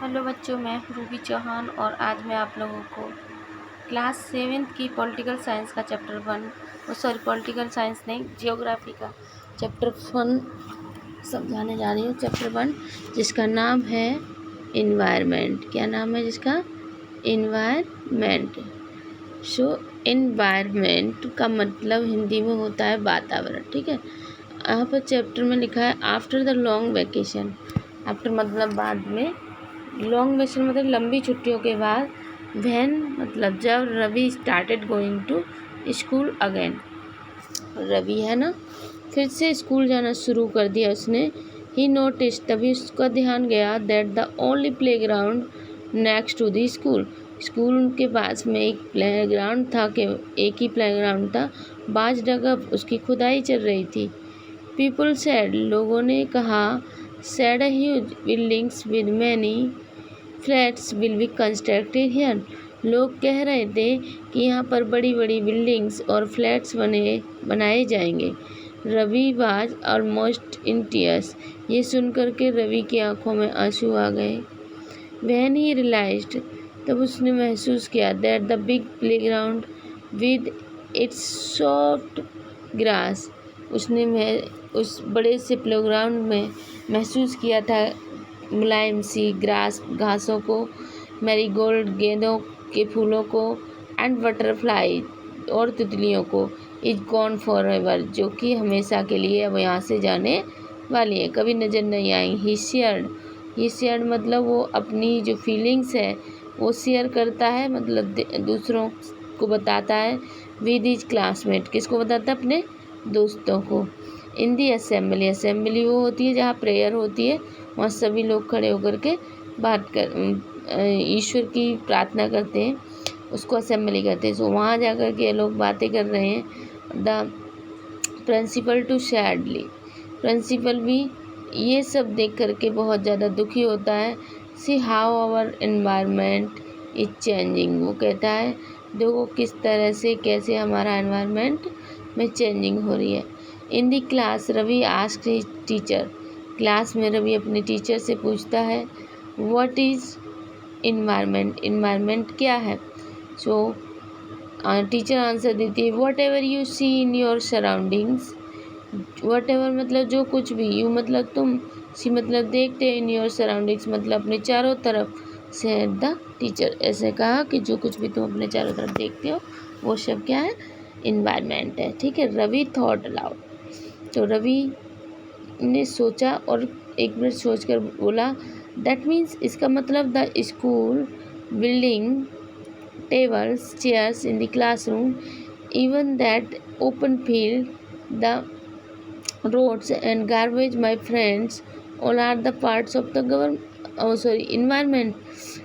Hello बच्चों, मैं Ruby Chauhan और आज मैं आप लोगों को क्लास 7th की पॉलिटिकल साइंस का पॉलिटिकल साइंस नहीं, जियोग्राफी का चैप्टर 1 समझाने जा रही हूँ। चैप्टर 1 जिसका नाम है इन्वायरमेंट। क्या नाम है जिसका? इन्वायरमेंट। सो इन्वायरमेंट का मतलब हिंदी में होता है वातावरण। ठीक है, यहाँ पर चैप्टर में लिखा है after the long vacation. After मतलब बाद में, लॉन्ग वेकेशन मतलब लंबी छुट्टियों के बाद, व्हेन मतलब जब Ravi started going to school again. Ravi है ना, फिर से स्कूल जाना शुरू कर दिया उसने। ही नोटिस, तभी उसका ध्यान गया that the only playground next to the school. School के पास में एक प्ले ग्राउंड था, कि एक ही प्ले ग्राउंड था, बाज जगह उसकी खुदाई चल रही थी। पीपल सेड, लोगों ने कहा, said huge buildings with many flats will be constructed here. लोग कह रहे थे कि यहाँ पर बड़ी बड़ी बिल्डिंग्स और फ्लैट्स बनाए जाएंगे। Ravi was almost in tears. ये सुनकर के रवि की आंखों में आंसू आ गए। व्हेन ही रियलाइज्ड, तब उसने महसूस किया, that the big playground with its soft grass. उसने उस बड़े से प्लेग्राउंड में महसूस किया था मुलायम सी घासों को, मैरीगोल्ड गेंदों के फूलों को, एंड बटरफ्लाई और तितलियों को, इज गॉन फॉर एवर, जो कि हमेशा के लिए अब यहाँ से जाने वाली है, कभी नज़र नहीं आएंगी। ही शेयर्ड मतलब वो अपनी जो फीलिंग्स है वो शेयर करता है, मतलब दूसरों को बताता है। विद हिज क्लासमेट, किसको बताता है? अपने दोस्तों को। इन दी असेंबली, असेंबली वो होती है जहाँ प्रेयर होती है, वहाँ सभी लोग खड़े होकर के ईश्वर की प्रार्थना करते हैं, उसको असेंबली कहते हैं। सो वहाँ जाकर के लोग बातें कर रहे हैं। The principal too sadly, principal भी ये सब देख करके बहुत ज़्यादा दुखी होता है। See how our environment is changing, वो कहता है देखो किस तरह से, कैसे हमारा एनवायरनमेंट में चेंजिंग हो रही है। In the class Ravi asked his teacher, class में रवि अपने टीचर से पूछता है, व्हाट इज़ इन्वायरमेंट, इन्वायरमेंट क्या है? सो टीचर आंसर देती है, whatever you see in your surroundings. Whatever मतलब जो कुछ भी, यू मतलब तुम, सी मतलब देखते, इन योर सराउंडिंग्स मतलब अपने चारों तरफ, से द टीचर, ऐसे कहा कि जो कुछ भी तुम अपने चारों तरफ देखते हो वो सब क्या है? इन्वायरमेंट है। ठीक है, रवि थॉट अलाउड, तो रवि ने सोचा और एक मिनट सोचकर बोला, दैट मीन्स, इसका मतलब the school building, tables, chairs in the classroom, even that open field, the roads and garbage, my friends, all are the parts of the environment.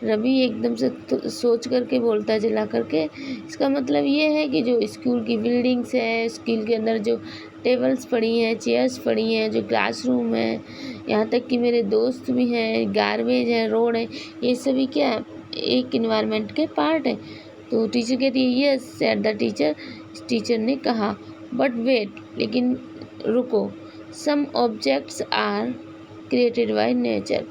Ravi एकदम से सोच करके बोलता है, चला करके, इसका मतलब ये है कि जो स्कूल की बिल्डिंग्स है, स्कूल के अंदर जो टेबल्स पड़ी हैं, चेयर्स पड़ी हैं, जो क्लासरूम है, यहाँ तक कि मेरे दोस्त भी हैं, गार्बेज है, रोड है, ये सभी क्या है? एक इन्वायरमेंट के पार्ट है। तो टीचर कहती है, yes said the teacher, teacher ने कहा, बट वेट, लेकिन रुको, some objects are created by nature,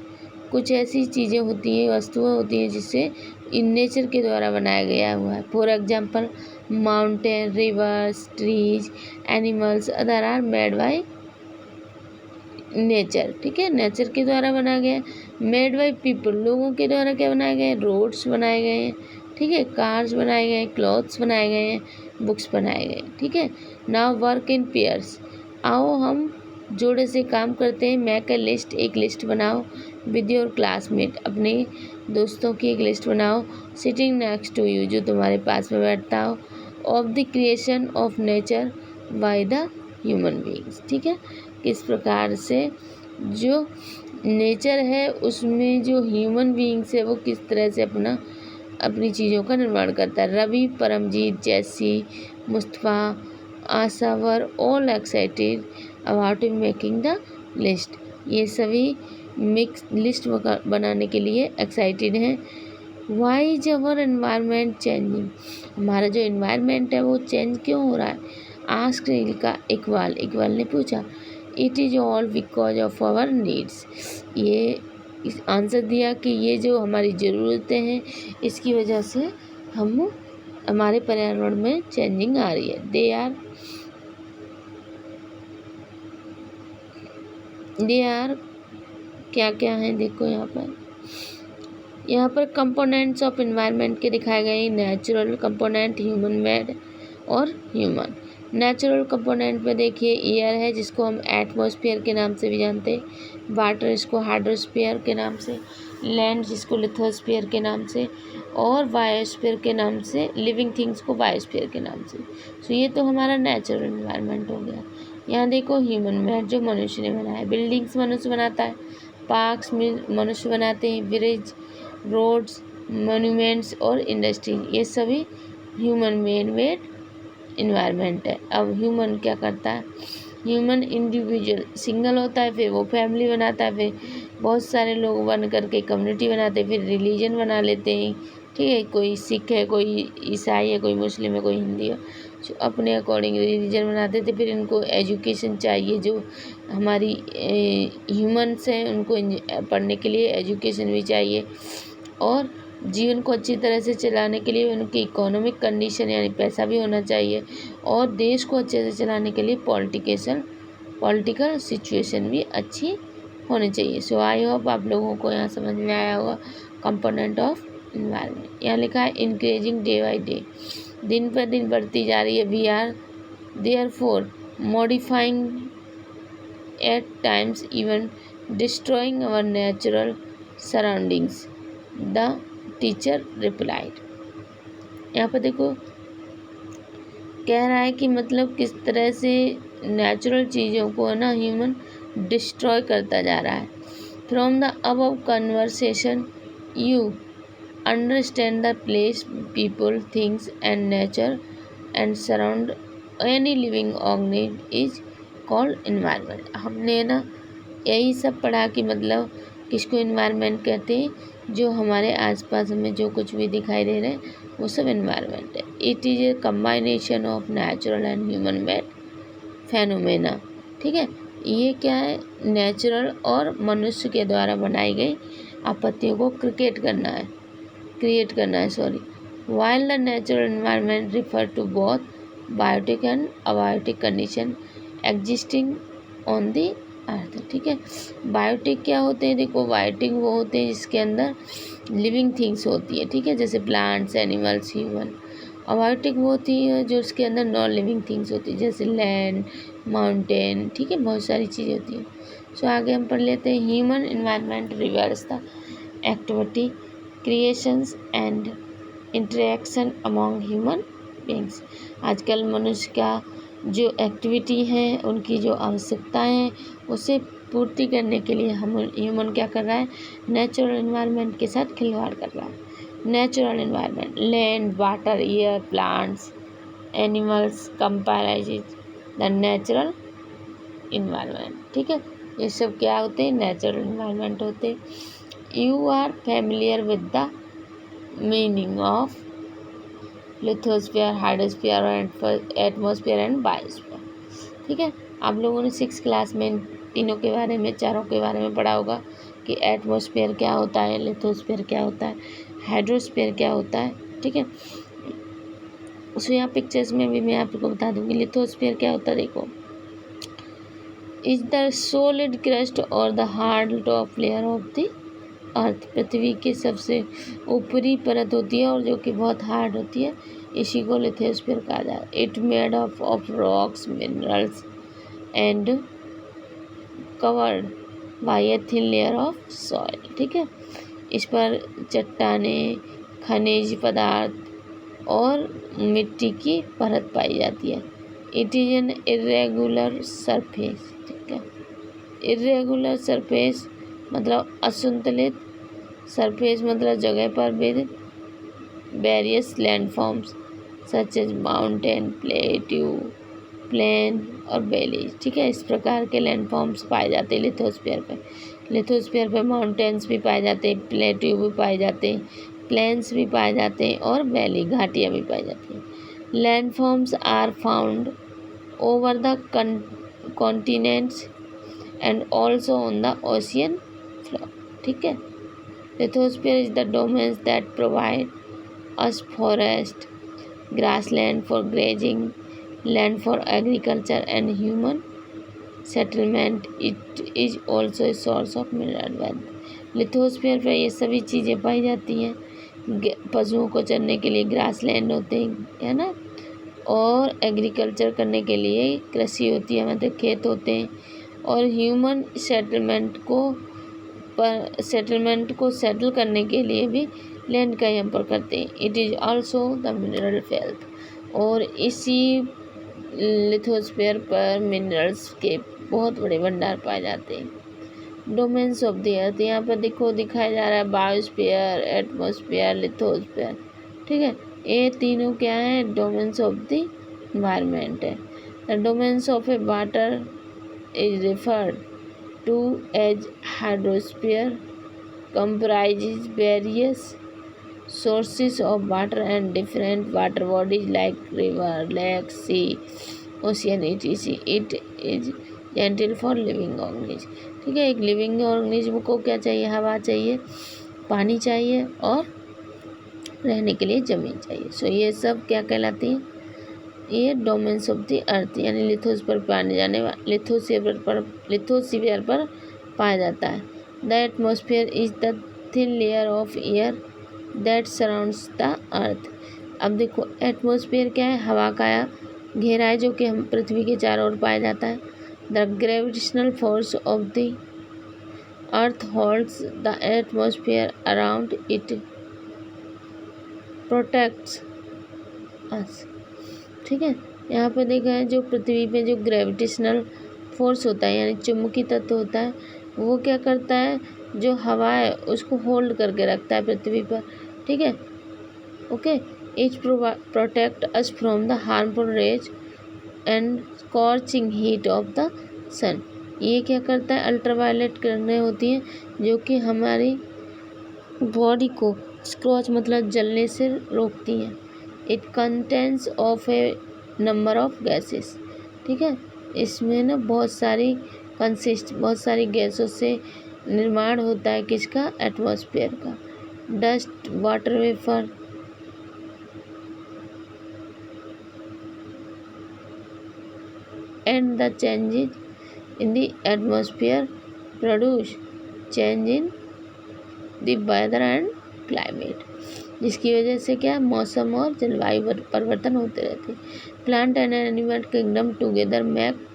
कुछ ऐसी चीज़ें होती हैं, वस्तुएं होती हैं जिससे इन नेचर के द्वारा बनाया गया हुआ है। For example, mountain, rivers, trees, animals, other are made by nature. ठीक है, नेचर के द्वारा बनाया गया है। मेड बाय पीपल, लोगों के द्वारा क्या बनाए गए हैं? रोड्स बनाए गए हैं। ठीक है, कार्स बनाए गए हैं, क्लॉथ्स बनाए गए हैं, बुक्स बनाए गए हैं। ठीक है, नाउ वर्क इन पेयर्स, आओ हम जोड़े से काम करते हैं। मेक ए लिस्ट, एक लिस्ट बनाओ। विद योर क्लासमेट, अपने दोस्तों की एक लिस्ट बनाओ। सिटिंग नेक्स्ट टू यू, जो तुम्हारे पास में बैठता हो। Of the creation of nature by the human beings. ठीक है, किस प्रकार से जो नेचर है उसमें जो ह्यूमन बीइंग्स है वो किस तरह से अपनी चीज़ों का निर्माण करता है। Ravi, Paramjit, Jessie, Mustafa, Asha were all excited about making the list, ये सभी मिक्स लिस्ट बनाने के लिए एक्साइटेड हैं। Why is our environment changing, हमारा जो इन्वायरमेंट है वो चेंज क्यों हो रहा है? आस्क्ड इकबाल, इकबाल ने पूछा। It is all because of our needs, ये इस आंसर दिया कि ये जो हमारी ज़रूरतें हैं इसकी वजह से हमारे पर्यावरण में चेंजिंग आ रही है। दे आर क्या क्या है देखो यहाँ पर कंपोनेंट्स ऑफ इन्वायरमेंट के दिखाए गए नेचुरल कंपोनेंट, ह्यूमन मेड और ह्यूमन। नेचुरल कंपोनेंट में देखिए एयर है जिसको हम एटमॉस्फेयर के नाम से भी जानते हैं, वाटर इसको हाइड्रोस्फीयर के नाम से, लैंड जिसको लिथोस्फीयर के नाम से, और बायोस्फीयर के नाम से, लिविंग थिंग्स को बायोस्फीयर के नाम से। सो ये तो हमारा नेचुरल इन्वायरमेंट हो गया। यहाँ देखो ह्यूमन मेड जो मनुष्य ने बनाया, बिल्डिंग्स मनुष्य बनाता है, पार्क्स में मनुष्य बनाते हैं, ब्रिज, रोड्स, मोन्यूमेंट्स और इंडस्ट्री, ये सभी ह्यूमन मेड इन्वायरमेंट है। अब ह्यूमन क्या करता है, ह्यूमन इंडिविजुअल सिंगल होता है, फिर वो फैमिली बनाता है, फिर बहुत सारे लोग बन करके कम्युनिटी बनाते हैं, फिर रिलीजन बना लेते हैं। ठीक है, कोई सिख है, कोई ईसाई है, कोई मुस्लिम है, कोई हिंदी है, जो अपने अकॉर्डिंग रिलीजन बनाते थे। फिर इनको एजुकेशन चाहिए, जो हमारी ह्यूमन्स हैं उनको पढ़ने के लिए एजुकेशन भी चाहिए, और जीवन को अच्छी तरह से चलाने के लिए उनकी इकोनॉमिक कंडीशन यानी पैसा भी होना चाहिए, और देश को अच्छे से चलाने के लिए पॉलिटिकल सिचुएशन भी अच्छी होनी चाहिए। सो आई होप आप लोगों को यहाँ समझ में आया होगा कंपोनेंट ऑफ इन्वायरमेंट। यहाँ लिखा है इंक्रीजिंग डे बाई डे, दिन पर दिन बढ़ती जा रही है। We are therefore modifying at times even destroying our natural surroundings, the teacher replied. यहाँ पर देखो कह रहा है कि मतलब किस तरह से नेचुरल चीज़ों को ना ह्यूमन डिस्ट्रॉय करता जा रहा है। From the above conversation you understand the place people, things and nature and surround any living organism is called environment. हमने ना यही सब पढ़ा कि मतलब किसको इन्वायरमेंट कहते हैं, जो हमारे आसपास हमें जो कुछ भी दिखाई दे रहे हैं वो सब इन्वायरमेंट है। It is a combination of natural and human made phenomena. ठीक है, ये क्या है, नेचुरल और मनुष्य के द्वारा बनाई गई आपत्तियों को क्रिएट करना है while the natural environment refer to both biotic and abiotic condition existing on the earth. ठीक है, बायोटिक क्या होते हैं, देखो बायोटिक वो होते हैं जिसके अंदर लिविंग थिंग्स होती है। ठीक है, जैसे प्लांट्स, एनिमल्स, ह्यूमन। अबायोटिक वो होती है जो उसके अंदर नॉन लिविंग थिंग्स होती है, जैसे लैंड, माउंटेन। ठीक है, बहुत सारी चीज़ें होती हैं। सो आगे हम पढ़ लेते हैं। Human environment reverse the activity, creations and interaction among human beings. आजकल मनुष्य का जो एक्टिविटी है, उनकी जो आवश्यकताएं हैं, उसे पूर्ति करने के लिए हम ह्यूमन क्या कर रहा है, नेचुरल इन्वायरमेंट के साथ खिलवाड़ कर रहा है। Natural environment, land, water, air, plants, animals comprise the natural environment. ठीक है, ये सब क्या होते हैं, नेचुरल इन्वायरमेंट होते हैं। You are familiar with the meaning of lithosphere, hydrosphere and atmosphere and biosphere. ठीक है, आप लोगों ने 6 क्लास में तीनों के बारे में, चारों के बारे में पढ़ा होगा कि एटमॉस्फेयर क्या होता है, लिथोस्फीयर क्या होता है, हाइड्रोस्फीयर क्या होता है। ठीक है, सो यहाँ पिक्चर्स में भी मैं आपको बता दूँगी लिथोस्फीयर क्या होता है। देखो, इज द सॉलिड क्रस्ट और the hard top layer of the earth. पृथ्वी की सबसे ऊपरी परत होती है और जो कि बहुत हार्ड होती है, इसी को लिथोस्फीयर कहा जाता है। It made of rocks, minerals and covered by a thin layer of soil. ठीक है, इस पर चट्टानें, खनिज पदार्थ और मिट्टी की परत पाई जाती है। It is an irregular surface. ठीक है, इरेगुलर सरफेस मतलब असंतुलित, सरफेस मतलब जगह पर with various landforms such as mountain, plateau, plain और वैलीज। ठीक है, इस प्रकार के लैंडफॉर्म्स पाए जाते हैं लिथोस्फीयर पे। लिथोस्फीयर पे माउंटेन्स भी पाए जाते हैं, प्लेट्यू भी पाए जाते हैं, प्लेन्स भी पाए जाते हैं और वैली, घाटियाँ भी पाई जाती हैं। Landforms are found over the continents and also on the ocean floor. ठीक है। Lithosphere is the domains that provide us forest, grassland for grazing, land for agriculture and human settlement. It is also a source of mineral wealth. Lithosphere पर ये सभी चीज़ें पाई जाती हैं। पशुओं को चरने के लिए ग्रास लैंड होते हैं, है ना, और एग्रीकल्चर करने के लिए कृषि होती है, मतलब खेत होते हैं, और ह्यूमन सेटलमेंट को सेटल करने के लिए भी लैंड का यहाँ पर करते हैं। It is also the mineral wealth, और इसी लिथोस्फीयर पर मिनरल्स के बहुत बड़े भंडार पाए जाते हैं। डोमेन्स ऑफ द अर्थ यहाँ पर दिखाया जा रहा है, बायोस्फीयर, एटमॉस्फेयर, लिथोस्फीयर, ठीक है। ये तीनों क्या है, डोमेन्स ऑफ द इन्वायरमेंट है। The domains of a water is referred to as hydrosphere, comprises various sources of water and different water bodies like river, lake, sea, ocean, etc. It is gentle for living organism, ठीक है। एक living organism को क्या चाहिए, हवा चाहिए, पानी चाहिए और रहने के लिए ज़मीन चाहिए। सो ये सब क्या कहलाती हैं, ये डोमेन्स ऑफ द अर्थ, यानी लिथोस्फीयर पर पाने जाने वाले लिथोस्फीयर पर पाया जाता है। The atmosphere is the thin layer of air that surrounds the earth. अब देखो एटमॉस्फेयर क्या है, हवा का घेरा है जो कि हम पृथ्वी के चारों ओर पाया जाता है। The gravitational force of the earth holds the atmosphere around it, protects us, ठीक है। यहाँ पर देखा है जो पृथ्वी पे जो ग्रेविटेशनल फोर्स होता है, यानी चुंबकीय तत्व होता है, वो क्या करता है, जो हवा है उसको होल्ड करके रखता है पृथ्वी पर, ठीक है। Okay, it protect us from the harmful rays and scorching heat of the sun. ये क्या करता है, अल्ट्रावायलेट किरणें होती हैं जो कि हमारी बॉडी को स्क्रॉच मतलब जलने से रोकती हैं। It contains of A number of gases, ठीक है। इसमें ना बहुत सारी गैसों से निर्माण होता है, किसका, एटमॉस्फेयर का। Dust, water vapour, and the changes in the atmosphere produce change in the weather and climate, जिसकी वजह से क्या, मौसम और जलवायु परिवर्तन होते रहते हैं। Plant and animal kingdom together make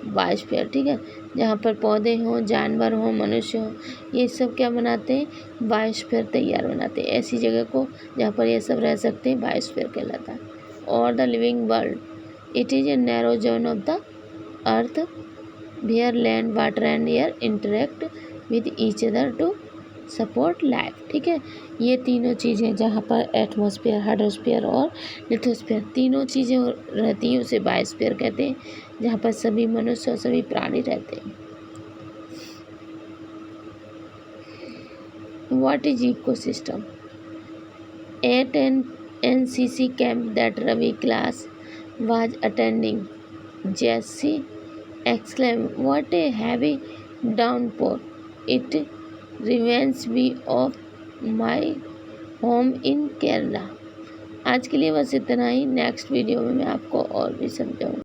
biosphere, ठीक है। जहाँ पर पौधे हों, जानवर हों, मनुष्य हों, ये सब क्या बनाते हैं, बायोस्फीयर तैयार बनाते हैं। ऐसी जगह को जहाँ पर ये सब रह सकते हैं बायोस्फीयर कहलाता है। और the living world, it is a narrow zone of the earth where land, water and air interact with each other to support life, ठीक है। ये तीनों चीज़ें जहाँ पर एटमॉस्फेयर, हाइड्रोस्फीयर और लिथोस्फीयर तीनों चीज़ें रहती हैं उसे बायोस्फीयर कहते हैं, जहाँ पर सभी मनुष्य और सभी प्राणी रहते हैं। What is ecosystem? At an NCC camp that Ravi class was attending, Jesse exclaimed, "What a heavy downpour! It reminds me of my home in Kerala." आज के लिए बस इतना ही। नेक्स्ट वीडियो में मैं आपको और भी समझाऊंगी।